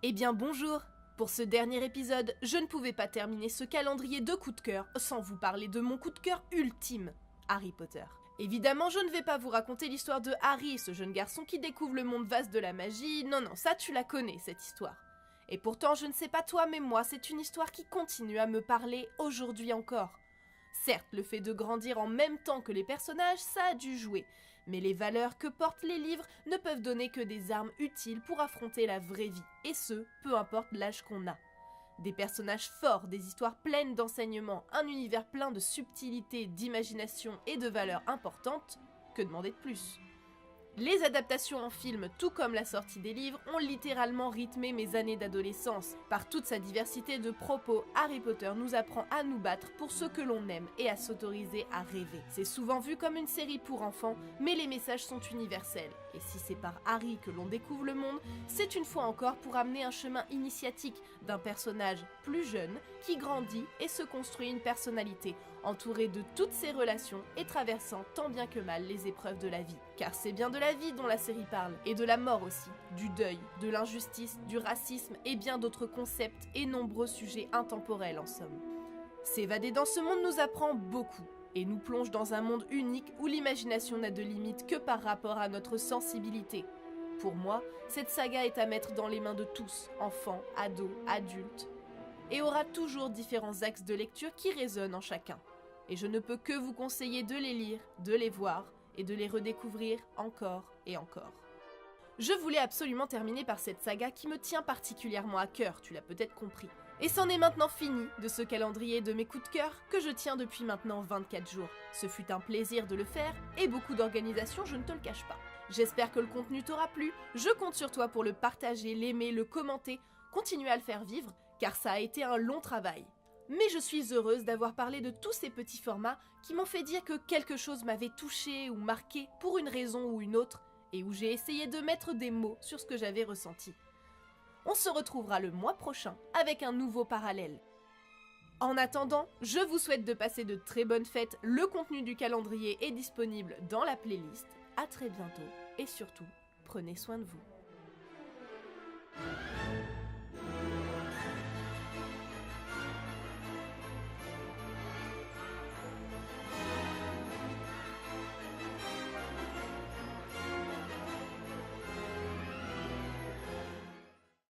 Eh bien bonjour. Pour ce dernier épisode, je ne pouvais pas terminer ce calendrier de coups de cœur sans vous parler de mon coup de cœur ultime, Harry Potter. Évidemment, je ne vais pas vous raconter l'histoire de Harry, ce jeune garçon qui découvre le monde vaste de la magie. Non, ça tu la connais, cette histoire. Et pourtant, je ne sais pas toi, mais moi, c'est une histoire qui continue à me parler aujourd'hui encore. Certes, le fait de grandir en même temps que les personnages, ça a dû jouer, mais les valeurs que portent les livres ne peuvent donner que des armes utiles pour affronter la vraie vie, et ce, peu importe l'âge qu'on a. Des personnages forts, des histoires pleines d'enseignements, un univers plein de subtilité, d'imagination et de valeurs importantes, que demander de plus ? Les adaptations en film, tout comme la sortie des livres, ont littéralement rythmé mes années d'adolescence. Par toute sa diversité de propos, Harry Potter nous apprend à nous battre pour ce que l'on aime et à s'autoriser à rêver. C'est souvent vu comme une série pour enfants, mais les messages sont universels. Et si c'est par Harry que l'on découvre le monde, c'est une fois encore pour amener un chemin initiatique d'un personnage plus jeune qui grandit et se construit une personnalité, entouré de toutes ses relations et traversant tant bien que mal les épreuves de la vie. Car c'est bien de la vie dont la série parle, et de la mort aussi, du deuil, de l'injustice, du racisme et bien d'autres concepts et nombreux sujets intemporels en somme. S'évader dans ce monde nous apprend beaucoup, et nous plonge dans un monde unique où l'imagination n'a de limite que par rapport à notre sensibilité. Pour moi, cette saga est à mettre dans les mains de tous, enfants, ados, adultes, et aura toujours différents axes de lecture qui résonnent en chacun. Et je ne peux que vous conseiller de les lire, de les voir, et de les redécouvrir encore et encore. Je voulais absolument terminer par cette saga qui me tient particulièrement à cœur, tu l'as peut-être compris. Et c'en est maintenant fini de ce calendrier de mes coups de cœur que je tiens depuis maintenant 24 jours. Ce fut un plaisir de le faire et beaucoup d'organisation, je ne te le cache pas. J'espère que le contenu t'aura plu, je compte sur toi pour le partager, l'aimer, le commenter, continuer à le faire vivre, car ça a été un long travail. Mais je suis heureuse d'avoir parlé de tous ces petits formats qui m'ont fait dire que quelque chose m'avait touchée ou marqué pour une raison ou une autre, et où j'ai essayé de mettre des mots sur ce que j'avais ressenti. On se retrouvera le mois prochain avec un nouveau parallèle. En attendant, je vous souhaite de passer de très bonnes fêtes, le contenu du calendrier est disponible dans la playlist. À très bientôt, et surtout, prenez soin de vous.